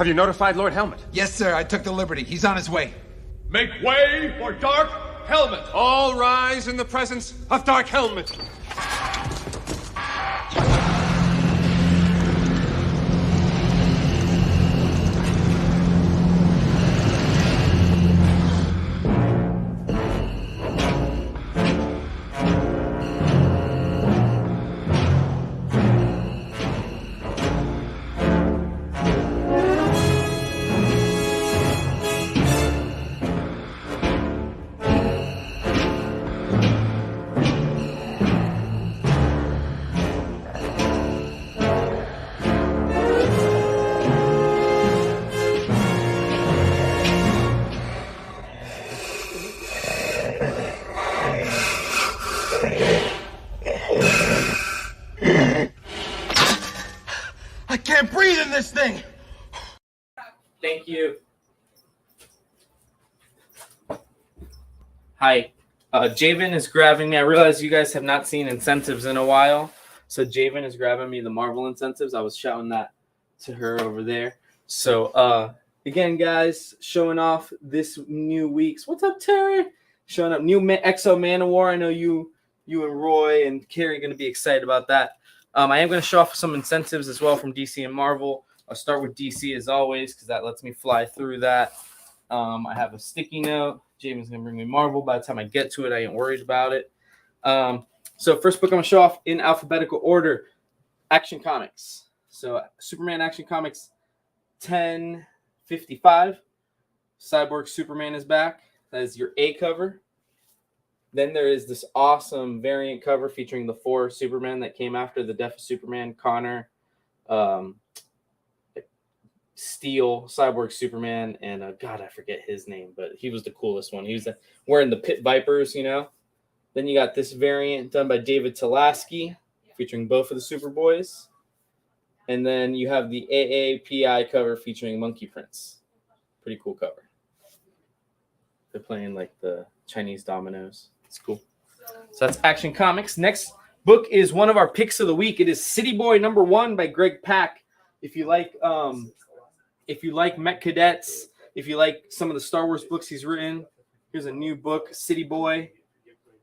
Have you notified Lord Helmet? Yes, sir. I took the liberty. He's on his way. Make way for Dark Helmet! All rise in the presence of Dark Helmet. I can't breathe in this thing. Thank you. Hi. Javen is grabbing me. I realize you guys have not seen incentives in a while. So Javen is grabbing me the Marvel incentives. I was shouting that to her over there. So again, guys, showing off this new week's. What's up, Terry? Showing up new Exo Manowar. I know you and Roy and Carrie are going to be excited about that. I am going to show off some incentives as well from DC and Marvel. I'll start with DC as always because that lets me fly through that. I have a sticky note. Javen's going to bring me Marvel. By the time I get to it, I ain't worried about it. So first book I'm going to show off in alphabetical order, Action Comics. So Superman Action Comics 1055. Cyborg Superman is back. That is your A cover. Then there is this awesome variant cover featuring the 4 Supermen that came after the death of Superman, Connor, Steel, Cyborg Superman, and God, I forget his name, but he was the coolest one. He was wearing the Pit Vipers, you know. Then you got this variant done by David Talaski featuring both of the Superboys. And then you have the AAPI cover featuring Monkey Prince. Pretty cool cover. They're playing like the Chinese dominoes. It's cool. So that's Action Comics. Next book is one of our picks of the week. It is City Boy #1 by Greg Pak. If you like Mech Cadets, if you like some of the Star Wars books he's written, here's a new book, City Boy,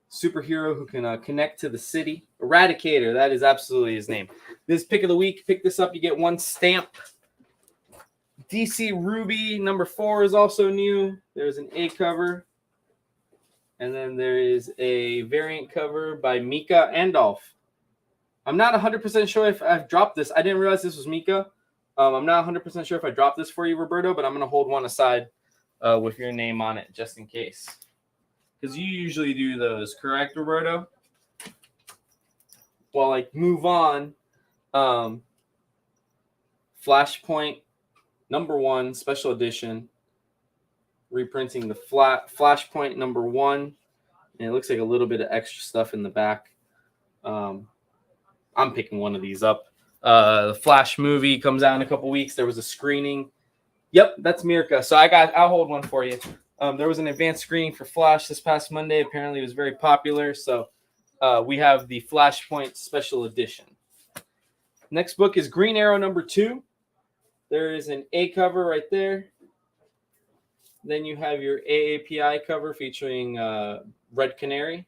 superhero who can connect to the city. Eradicator, that is absolutely his name. This pick of the week, pick this up, you get 1 stamp. DC Ruby #4 is also new. There's an A cover. And then there is a variant cover by Mika Andolph. I'm not 100% sure if I've dropped this. I didn't realize this was Mika. I'm not 100% sure if I dropped this for you, Roberto, but I'm going to hold one aside with your name on it just in case. Because you usually do those, correct, Roberto? While I move on, Flashpoint #1 special edition. Reprinting the Flashpoint #1, and it looks like a little bit of extra stuff in the back. I'm picking one of these up. The Flash movie comes out in a couple weeks. There was a screening. Yep, that's Mirka. So I'll hold one for you. There was an advanced screening for Flash this past Monday. Apparently, it was very popular. So we have the Flashpoint special edition. Next book is Green Arrow #2. There is an A cover right there. Then you have your AAPI cover featuring Red Canary.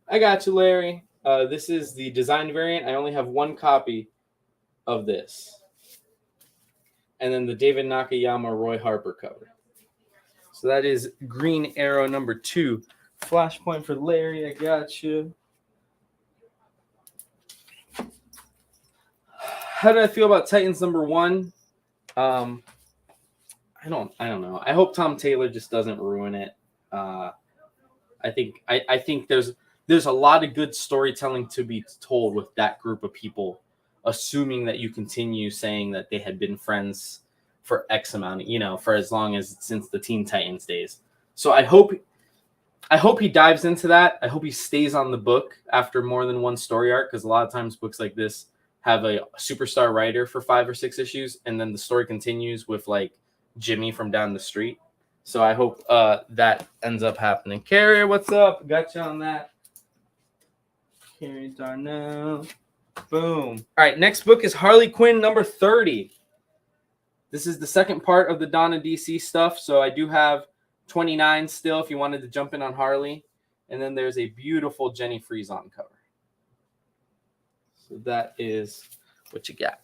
I got you, Larry. This is the design variant. I only have 1 copy of this. And then the David Nakayama Roy Harper cover. So that is Green Arrow #2. Flashpoint for Larry. I got you. How did I feel about Titans #1? I don't know. I hope Tom Taylor just doesn't ruin it. I think there's a lot of good storytelling to be told with that group of people, assuming that you continue saying that they had been friends for X amount, for as long as since the Teen Titans days. So I hope he dives into that. I hope he stays on the book after more than 1 story arc, because a lot of times books like this have a superstar writer for 5 or 6 issues, and then the story continues with like Jimmy from down the street. So I hope that ends up happening. Carrier, what's up? Got you on that. Carrier Darnell. Boom. All right, next book is Harley Quinn #30. This is the second part of the Donna DC stuff. So I do have 29 still if you wanted to jump in on Harley. And then there's a beautiful Jenny Frieson cover. So that is what you got.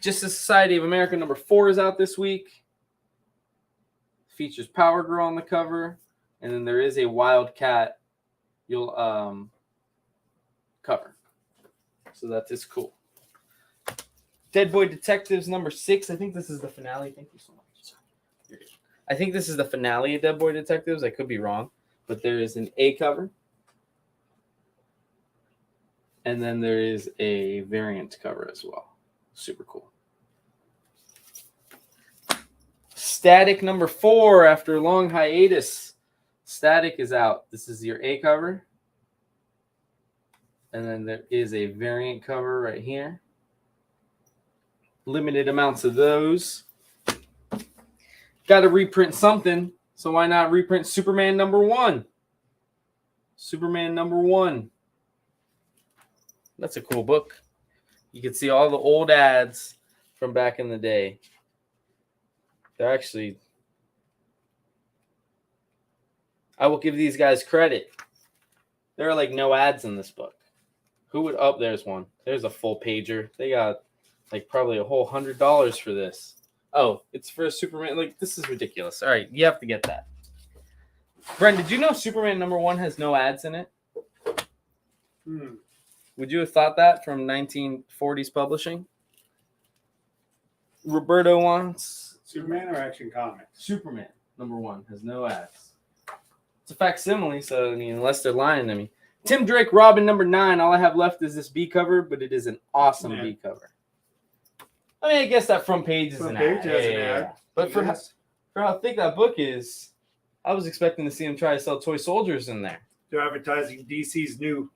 Justice Society of America number 4 is out this week. Features Power Girl on the cover. And then there is a Wildcat you'll cover. So that is cool. Dead Boy Detectives number 6. I think this is the finale. Thank you so much. I think this is the finale of Dead Boy Detectives. I could be wrong. But there is an A cover. And then there is a variant cover as well. Super cool. Static number 4 after a long hiatus. Static is out. This is your A cover. And then there is a variant cover right here. Limited amounts of those. Got to reprint something. So why not reprint Superman number 1? Superman number 1. That's a cool book. You can see all the old ads from back in the day. They're actually... I will give these guys credit. There are like no ads in this book. Who would... Oh, there's one. There's a full pager. They got like probably a whole $100 for this. Oh, it's for Superman. Like, this is ridiculous. All right, you have to get that. Brent, did you know Superman number 1 has no ads in it? Would you have thought that from 1940s publishing? Roberto wants... Superman or Action Comics? Superman number 1 has no ads. It's a facsimile, so I mean, unless they're lying to me. Tim Drake, Robin number 9. All I have left is this B cover, but it is an awesome B cover. I mean, I guess that front page is an ad. Yeah. But for how thick that book is, I was expecting to see him try to sell toy soldiers in there. They're advertising DC's new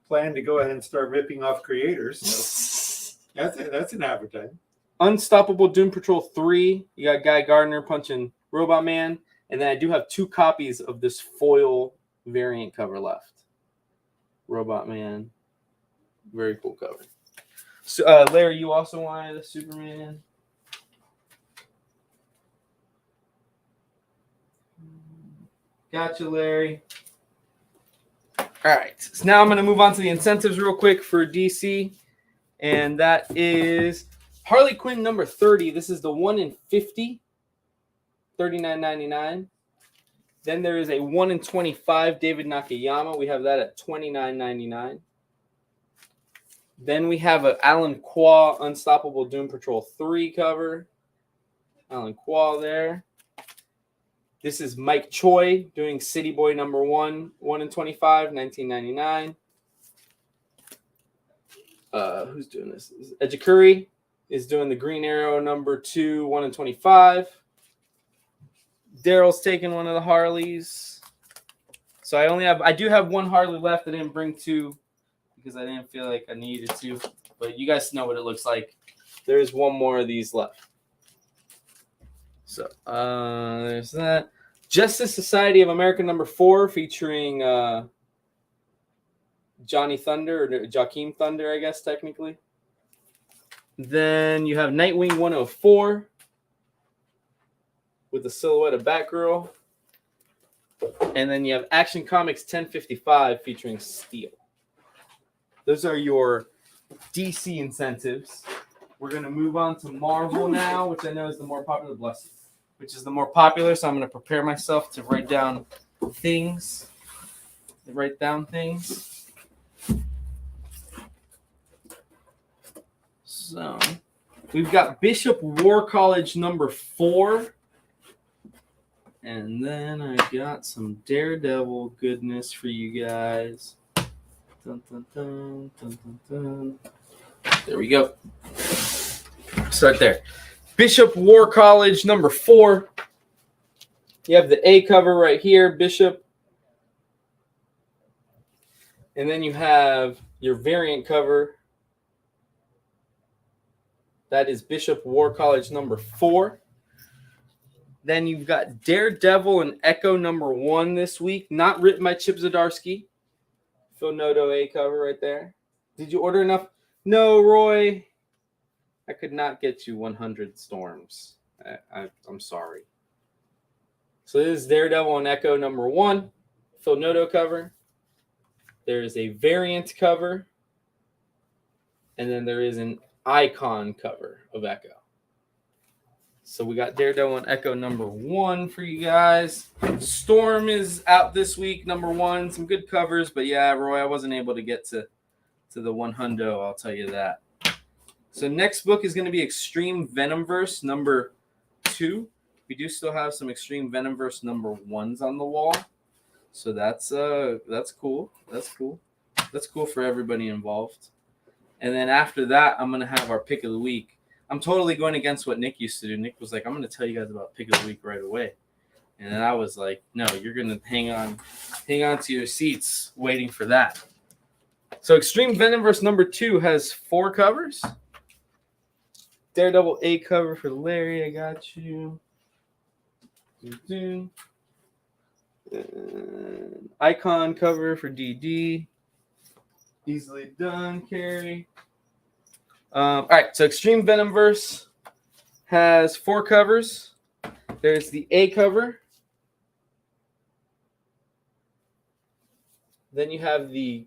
plan to go ahead and start ripping off creators. So that's an advertisement. Unstoppable Doom Patrol 3. You got Guy Gardner punching Robot Man. And then I do have 2 copies of this foil variant cover left. Robot Man. Very cool cover. So, Larry, you also wanted a Superman? Gotcha, Larry. All right. So now I'm going to move on to the incentives real quick for DC. And that is Harley Quinn number 30. This is the 1 in 50. $39.99. Then there is a 1 in 25 David Nakayama. We have that at $29.99. Then we have an Alan Quah Unstoppable Doom Patrol 3 cover. Alan Quah there. This is Mike Choi doing City Boy number 1, 1 in 25, $19.99. Who's doing this? Ejikuri is doing the Green Arrow number 2, 1 in 25. Daryl's taking one of the Harleys. So I do have 1 Harley left. I didn't bring 2 because I didn't feel like I needed to. But you guys know what it looks like. There's 1 more of these left. So there's that. Justice Society of America number 4 featuring Johnny Thunder, or Joaquin Thunder, I guess, technically. Then you have Nightwing 104 with the silhouette of Batgirl. And then you have Action Comics 1055 featuring Steel. Those are your DC incentives. We're going to move on to Marvel now, which I know is the more popular, which is the more popular. So I'm going to prepare myself to write down things. So we've got Bishop War College number 4. And then I got some Daredevil goodness for you guys. Dun, dun, dun, dun, dun, dun. There we go. Start there. Bishop War College number 4. You have the A cover right here, Bishop. And then you have your variant cover. That is Bishop War College number 4. Then you've got Daredevil and Echo number 1 this week. Not written by Chip Zdarsky. Phil Noto A cover right there. Did you order enough? No, Roy. I could not get you 100 storms. I'm sorry. So this is Daredevil and Echo number 1, Phil Noto cover. There is a variant cover, and then there is an icon cover of Echo. So we got Daredevil and Echo number 1 for you guys. Storm is out this week, number 1. Some good covers, but yeah, Roy, I wasn't able to get to the 100, I'll tell you that. So next book is going to be Extreme Venomverse number 2. We do still have some Extreme Venomverse number 1s on the wall. So that's cool. That's cool. That's cool for everybody involved. And then after that, I'm going to have our pick of the week. I'm totally going against what Nick used to do. Nick was like, I'm going to tell you guys about pick of the week right away. And then I was like, no, you're going to hang on to your seats waiting for that. So Extreme Venomverse number 2 has 4 covers. Daredevil A cover for Larry, I got you. Icon cover for DD. Easily done, Carrie. All right, so Extreme Venomverse has 4 covers. There's the A cover. Then you have the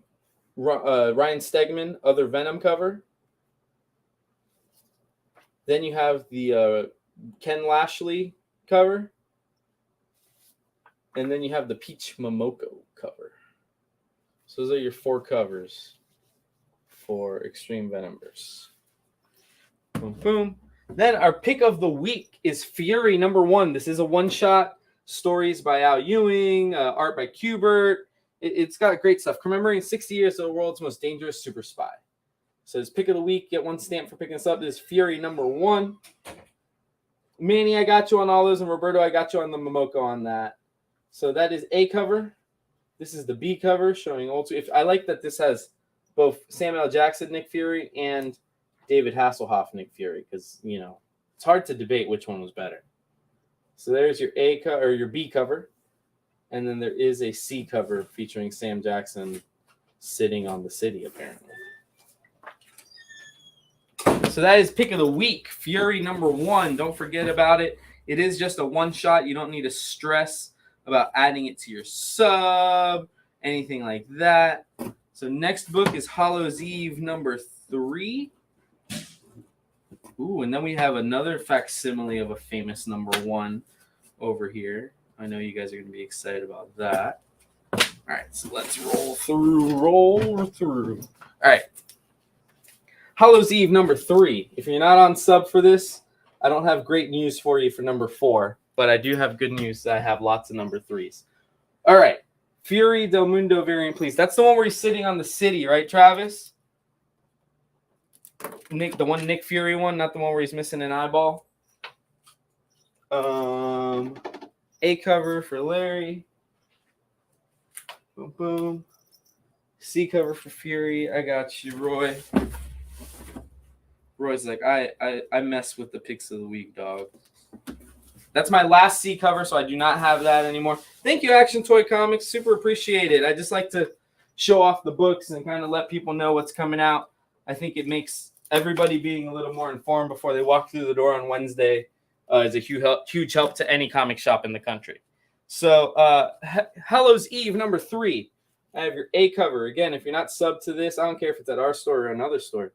Ryan Stegman Other Venom cover. Then you have the Ken Lashley cover. And then you have the Peach Momoko cover. So those are your 4 covers for Extreme Venomverse. Boom, boom. Then our pick of the week is Fury number 1. This is a one-shot. Stories by Al Ewing, art by Kubert. It's got great stuff. Commemorating 60 years of the world's most dangerous super spy. So this pick of the week, get 1 stamp for picking this up. This is Fury number 1. Manny, I got you on all those, and Roberto, I got you on the Momoko on that. So that is A cover. This is the B cover showing old. If I like that this has both Samuel L. Jackson, Nick Fury, and David Hasselhoff, Nick Fury, because it's hard to debate which one was better. So there's your A cover or your B cover, and then there is a C cover featuring Sam Jackson sitting on the city apparently. So that is pick of the week, Fury number 1. Don't forget about it. It is just a one-shot. You don't need to stress about adding it to your sub, anything like that. So next book is Hallows Eve number 3. Ooh, and then we have another facsimile of a famous number 1 over here. I know you guys are going to be excited about that. All right, so let's roll through. All right. Hallows Eve number 3. If you're not on sub for this, I don't have great news for you for number 4, but I do have good news that I have lots of number 3s. All right. Fury Del Mundo variant, please. That's the one where he's sitting on the city, right, Travis? Nick, the one Nick Fury one, not the one where he's missing an eyeball. A cover for Larry. Boom, boom. C cover for Fury. I got you, Roy. Roy's like, I mess with the picks of the week, dog. That's my last C cover, so I do not have that anymore. Thank you, Action Toy Comics. Super appreciate it. I just like to show off the books and kind of let people know what's coming out. I think it makes everybody being a little more informed before they walk through the door on Wednesday is a huge help to any comic shop in the country. So Hallows Eve number 3. I have your A cover. Again, if you're not subbed to this, I don't care if it's at our store or another store.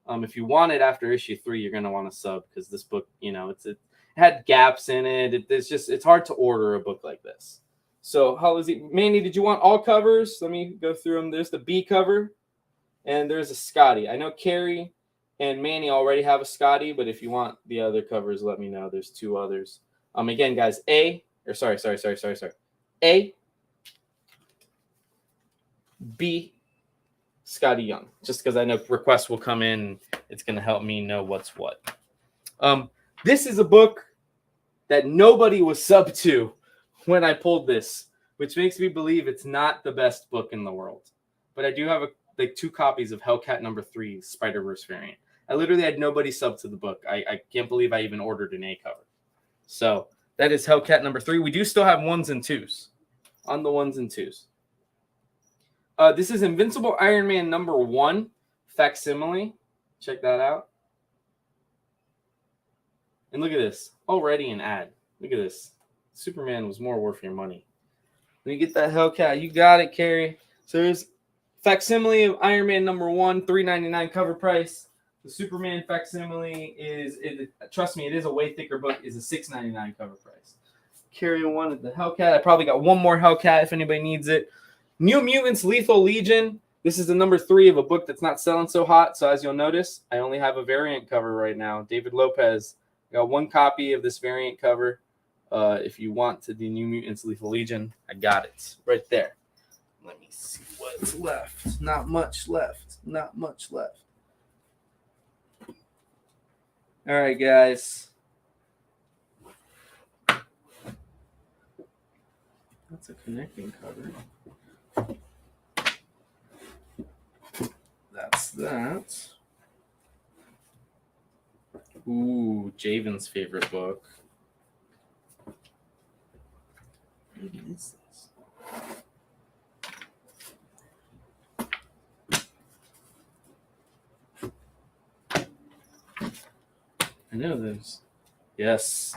If you want it after issue 3, you're going to want to sub because this book, it had gaps in it. It's hard to order a book like this. So Hallows Eve. Manny, did you want all covers? Let me go through them. There's the B cover, and there's a Scotty. I know Carrie and Manny already have a Scotty, but if you want the other covers, let me know. There's 2 others. Again, guys, A, B, Scotty Young, just because I know requests will come in. It's going to help me know what's what. This is a book that nobody was subbed to when I pulled this, which makes me believe it's not the best book in the world. But I do have 2 copies of Hellcat number 3, Spider-Verse variant. I literally had nobody subbed to the book. I can't believe I even ordered an A cover. So that is Hellcat number 3. We do still have 1s and 2s. On the 1s and 2s. This is Invincible Iron Man number 1 facsimile. Check that out. And look at this. Already an ad. Look at this. Superman was more worth your money. Let me get that Hellcat. You got it, Carrie. So there's facsimile of Iron Man #1, $3.99 cover price. The Superman facsimile trust me, it is a way thicker book, is a $6.99 cover price. Carrie wanted the Hellcat. I probably got one more Hellcat if anybody needs it. New Mutants Lethal Legion. This is the #3 of a book that's not selling so hot. So as you'll notice, I only have a variant cover right now. David Lopez. I got one copy of this variant cover. If you want to the New Mutants Lethal Legion, I got it right there. Let me see what's left. Not much left. Not much left. All right, guys. That's a connecting cover. That's that. Ooh, Javen's favorite book. What is this? I know this. Yes.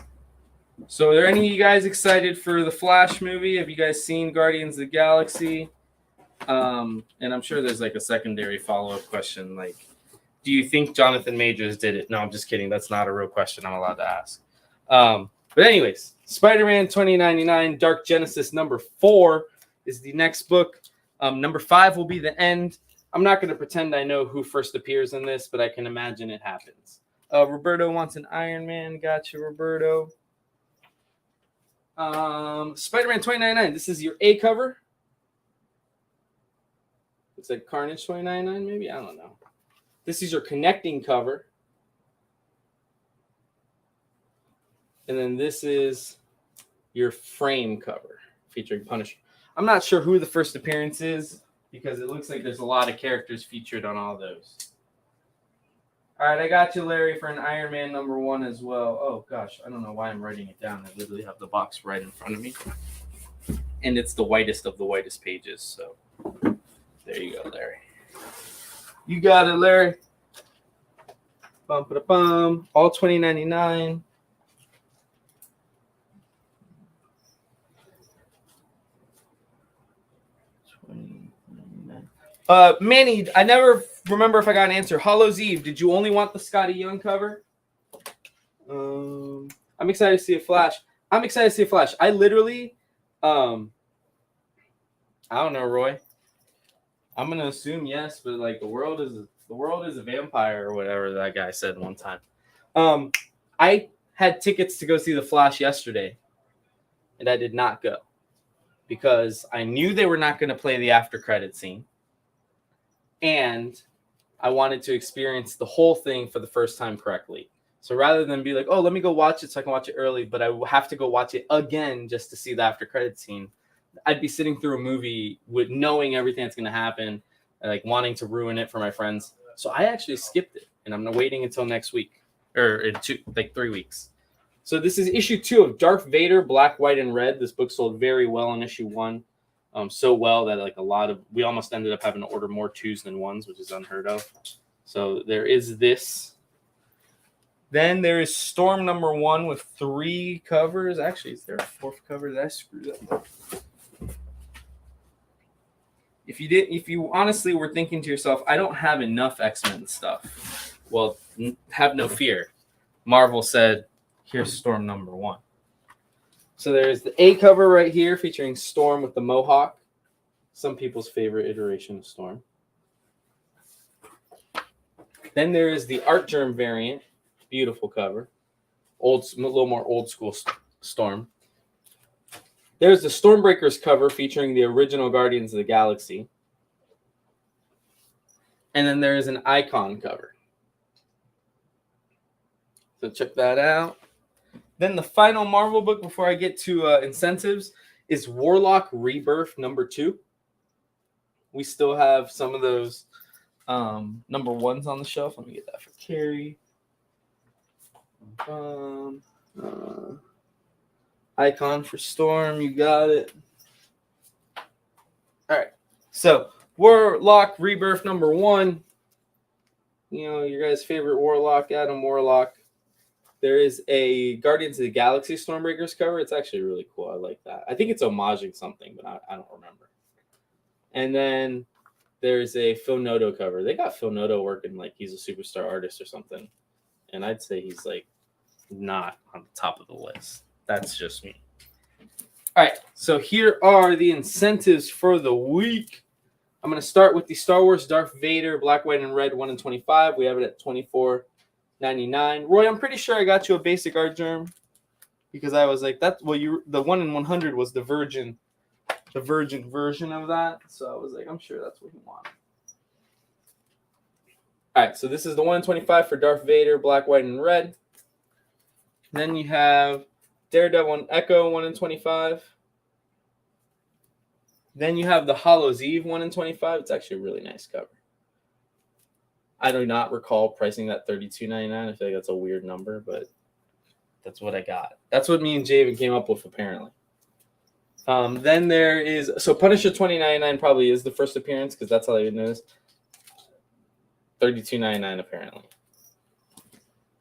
So are there any of you guys excited for the Flash movie? Have you guys seen Guardians of the Galaxy? And I'm sure there's like a secondary follow-up question like, do you think Jonathan Majors did it? No, I'm just kidding. That's not a real question I'm allowed to ask. But anyways, Spider-Man 2099 Dark Genesis #4 is the next book. #5 will be the end. I'm not going to pretend I know who first appears in this, but I can imagine it happens. Roberto wants an Iron Man. Gotcha, Roberto. Spider-Man 2099. This is your A cover. Looks like Carnage 2099, maybe? I don't know. This is your connecting cover. And then this is your frame cover featuring Punisher. I'm not sure who the first appearance is because it looks like there's a lot of characters featured on all those. All right, I got you, Larry, for an Iron Man #1 as well. Oh, gosh, I don't know why I'm writing it down. I literally have the box right in front of me. And it's the whitest of the whitest pages. So there you go, Larry. You got it, Larry. Bum-ba-da-bum. All $20.99. Manny, I never remember if I got an answer. Hollow's Eve, did you only want the Scotty Young cover? I'm excited to see a Flash. I'm excited to see a Flash. I literally, I don't know, Roy. I'm gonna assume yes, but like the world is a vampire or whatever that guy said one time. I had tickets to go see the Flash yesterday, and I did not go because I knew they were not going to play the after credit scene. And I wanted to experience the whole thing for the first time correctly. So rather than be like, oh, let me go watch it so I can watch it early, but I will have to go watch it again just to see the after credit scene, I'd be sitting through a movie with knowing everything that's going to happen, and like wanting to ruin it for my friends. So I actually skipped it, and I'm waiting until next week or in 3 weeks. So this is issue 2 of Darth Vader, Black, White, and Red. This book sold very well in issue 1. So well that like we almost ended up having to order more 2s than 1s, which is unheard of. So there is this. Then there is Storm #1 with 3 covers. Actually, is there a 4th cover? Did I screw that up? If you honestly were thinking to yourself, I don't have enough X-Men stuff. Well, have no fear. Marvel said, here's Storm #1. So there's the A cover right here featuring Storm with the Mohawk. Some people's favorite iteration of Storm. Then there is the Art Germ variant. Beautiful cover. A little more old school Storm. There's the Stormbreakers cover featuring the original Guardians of the Galaxy. And then there is an Icon cover. So check that out. Then the final Marvel book before I get to incentives is Warlock Rebirth #2. We still have some of those #1s on the shelf. Let me get that for Carrie. Icon for Storm. You got it. All right. So Warlock Rebirth #1. You know, your guys' favorite Warlock, Adam Warlock. there is a Guardians of the Galaxy Stormbreakers cover. It's actually really cool. I like that. I think it's homaging something, but I don't remember. And then there's a Phil Noto cover. They got Phil Noto working like he's a superstar artist or something. And I'd say he's like not on the top of the list. That's just me. All right, so here are the incentives for the week. I'm going to start with the Star Wars Darth Vader Black, White, and Red 1 in 25. We have it at $24.99. Roy, I'm pretty sure I got you a basic art germ because I was like, the 1 in 100 was the virgin version of that. So I was like, I'm sure that's what you want. All right, so this is the 1 in 25 for Darth Vader Black, White, and Red. Then you have Daredevil and Echo 1 in 25. Then you have the Hallows Eve 1 in 25. It's actually a really nice cover. I do not recall pricing that $32.99. I feel like that's a weird number, but that's what I got. That's what me and Javen came up with, apparently. Then there is... So Punisher $20.99 probably is the first appearance, because that's all I would notice. $32.99, apparently.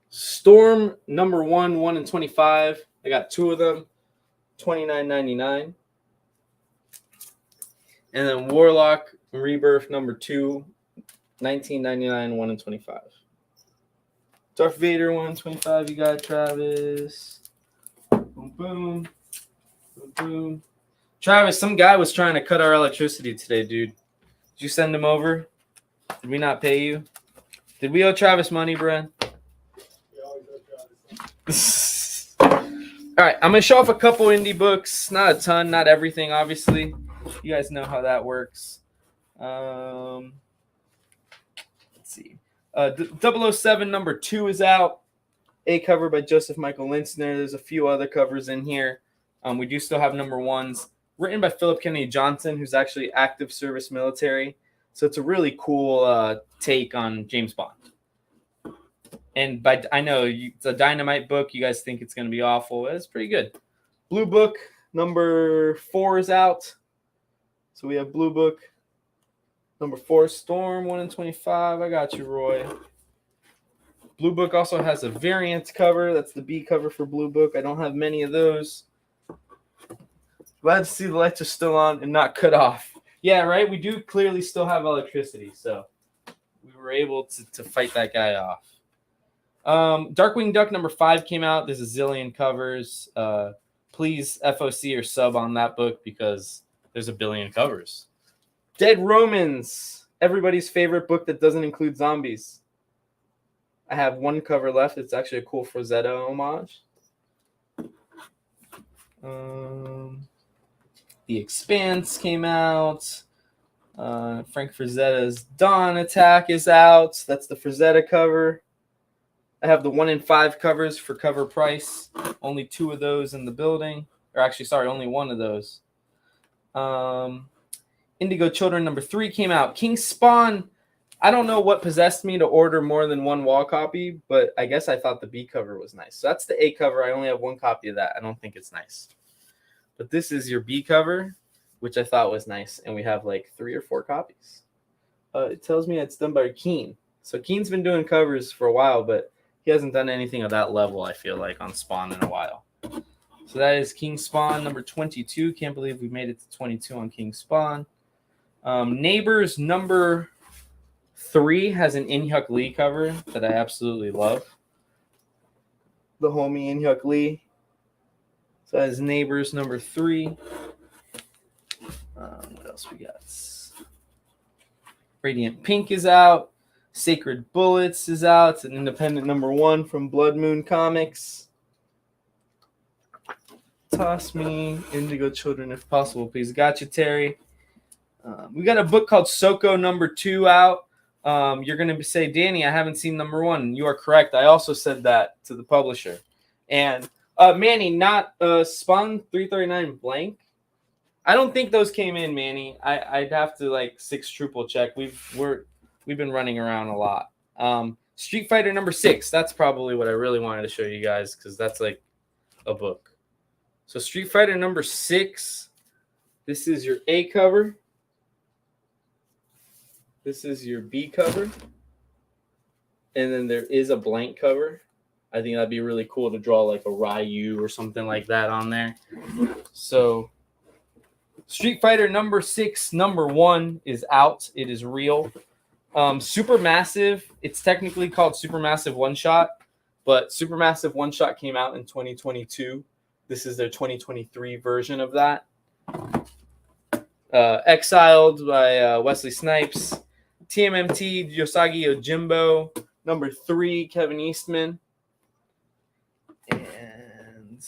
Storm number 1 in 25. I got 2 of them. $29.99. And then Warlock Rebirth number 2, $19.99, 1 in 25. Darth Vader 1 in 25, you got Travis. Boom, boom. Boom, boom. Travis, some guy was trying to cut our electricity today, dude. Did you send him over? Did we not pay you? Did we owe Travis money, Brent? All right, I'm going to show off a couple indie books. Not a ton, not everything, obviously. You guys know how that works. Let's see. 007 number 2 is out. A cover by Joseph Michael Linsner. There's a few other covers in here. We do still have number 1s. Written by Philip Kennedy Johnson, who's actually active service military. So it's a really cool take on James Bond. And I know it's a Dynamite book. You guys think it's going to be awful. It's pretty good. Blue Book number 4 is out. So we have Blue Book number 4, Storm 1 in 25. I got you, Roy. Blue Book also has a variant cover. That's the B cover for Blue Book. I don't have many of those. Glad to see the lights are still on and not cut off. Yeah, right? We do clearly still have electricity, so we were able to fight that guy off. Darkwing Duck number 5 came out. There's a zillion covers. Please FOC or sub on that book because there's a billion covers. Dead Romans, everybody's favorite book that doesn't include zombies. I have 1 cover left. It's actually a cool Frazetta homage. The Expanse came out. Frank Frazetta's Dawn Attack is out. That's the Frazetta cover. I have the 1 in 5 covers for cover price. Only 2 of those in the building. Or actually, sorry, only 1 of those. Indigo Children number 3 came out. King Spawn. I don't know what possessed me to order more than 1 wall copy, but I guess I thought the B cover was nice. So that's the A cover. I only have 1 copy of that. I don't think it's nice. But this is your B cover, which I thought was nice. And we have like 3 or 4 copies. It tells me it's done by Keen. So Keen's been doing covers for a while, but he hasn't done anything of that level, I feel like, on Spawn in a while. So that is King Spawn number 22. Can't believe we made it to 22 on King Spawn. Neighbors number 3 has an In-Hyuk Lee cover that I absolutely love. The homie In-Hyuk Lee. So that is Neighbors number 3. What else we got? Radiant Pink is out. Sacred Bullets is out. It's an independent number 1 from Blood Moon Comics. Toss me Indigo Children if possible, please. Gotcha, Terry. We got a book called Soko number 2 out. You're going to say, Danny, I haven't seen number 1. You are correct. I also said that to the publisher. And Manny, not Spawn 339 blank. I don't think those came in, Manny. I'd have to like 6 triple check. We've been running around a lot. Street Fighter number 6. That's probably what I really wanted to show you guys because that's like a book. So Street Fighter number 6. This is your A cover. This is your B cover. And then there is a blank cover. I think that'd be really cool to draw like a Ryu or something like that on there. So Street Fighter number 6, number 1 is out. It is real. Supermassive, it's technically called Supermassive One Shot, but Supermassive One Shot came out in 2022. This is their 2023 version of that. Exiled by Wesley Snipes. TMMT, Yosagi Yojimbo. Number 3, Kevin Eastman. And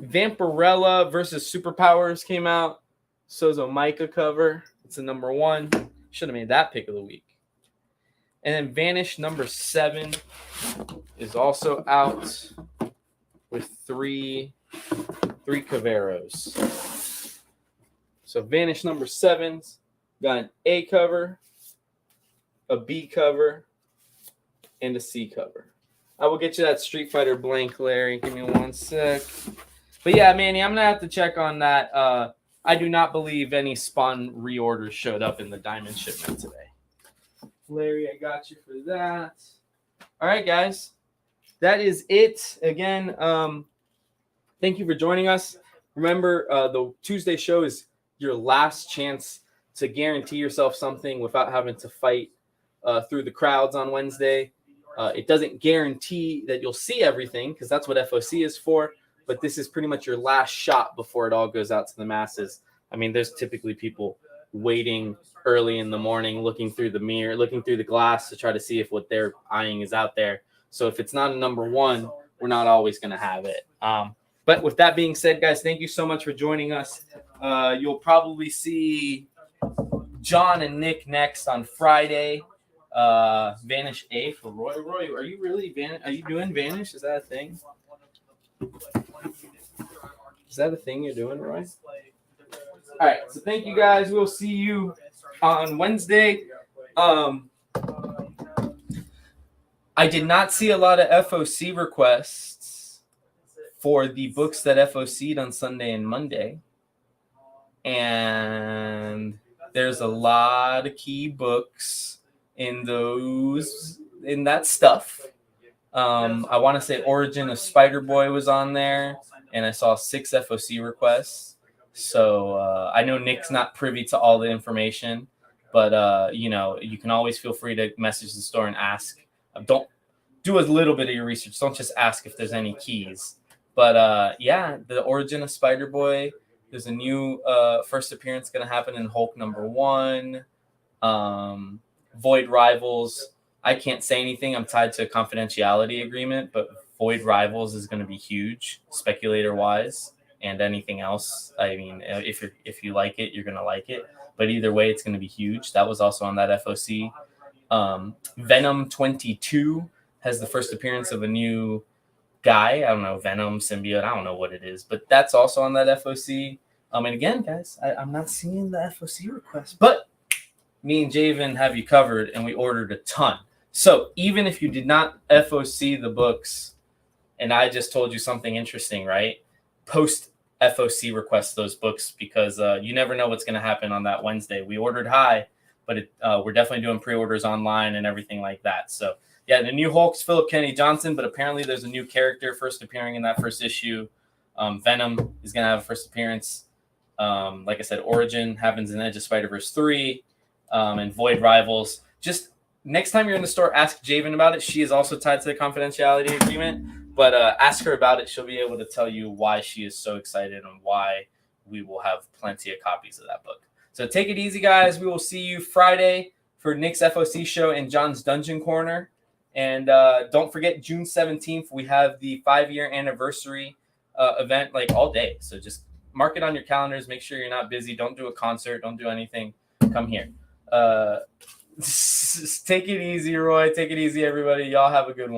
Vampirella versus Superpowers came out. Sozo Micah cover. It's a number 1. Should have made that pick of the week. And then Vanish number 7 is also out with three Caveros. So Vanish number 7's got an A cover, a B cover, and a C cover. I will get you that Street Fighter blank, Larry. Give me 1 sec. But yeah, Manny, I'm going to have to check on that. I do not believe any Spawn reorders showed up in the Diamond shipment today. Larry, I got you for that. All right, guys. That is it. Again, thank you for joining us. Remember, the Tuesday show is your last chance to guarantee yourself something without having to fight through the crowds on Wednesday. It doesn't guarantee that you'll see everything because that's what FOC is for. But this is pretty much your last shot before it all goes out to the masses. I mean, there's typically people waiting early in the morning, looking through the mirror, looking through the glass to try to see if what they're eyeing is out there. So if it's not a number 1, we're not always going to have it. But with that being said, guys, thank you so much for joining us. You'll probably see John and Nick next on Friday. Vanish A for Roy. Roy, are you really Are you doing Vanish? Is that a thing? Is that a thing you're doing, Roy? All right. So thank you, guys. We'll see you on Wednesday. I did not see a lot of FOC requests for the books that FOC'd on Sunday and Monday. And there's a lot of key books in that stuff. I want to say Origin of Spider-Boy was on there, and I saw 6 FOC requests. So I know Nick's not privy to all the information, but you can always feel free to message the store and ask. Don't do a little bit of your research. Don't just ask if there's any keys. But yeah, the Origin of Spider-Boy. There's a new first appearance going to happen in Hulk number 1. Void Rivals. I can't say anything. I'm tied to a confidentiality agreement, but Void Rivals is going to be huge, speculator-wise, and anything else. I mean, if you like it, you're going to like it. But either way, it's going to be huge. That was also on that FOC. Venom 22 has the first appearance of a new guy. I don't know, Venom, symbiote. I don't know what it is, but that's also on that FOC. And again, guys, I'm not seeing the FOC request, but me and Javen have you covered, and we ordered a ton. So even if you did not FOC the books, and I just told you something interesting, right? Post FOC request those books because you never know what's going to happen on that Wednesday. We ordered high, but we're definitely doing pre-orders online and everything like that. So yeah, the new Hulk's Philip Kennedy Johnson, but apparently there's a new character first appearing in that first issue. Venom is going to have a first appearance. Like I said, Origin happens in Edge of Spider-Verse 3, and Void Rivals. Just next time you're in the store, ask Javen about it. She is also tied to the confidentiality agreement, but ask her about it. She'll be able to tell you why she is so excited and why we will have plenty of copies of that book. So take it easy, guys. We will see you Friday for Nick's FOC show and John's Dungeon Corner. And don't forget, June 17th, we have the 5-year anniversary event like all day. So just mark it on your calendars. Make sure you're not busy. Don't do a concert. Don't do anything. Come here. Take it easy, Roy. Take it easy, everybody. Y'all have a good one.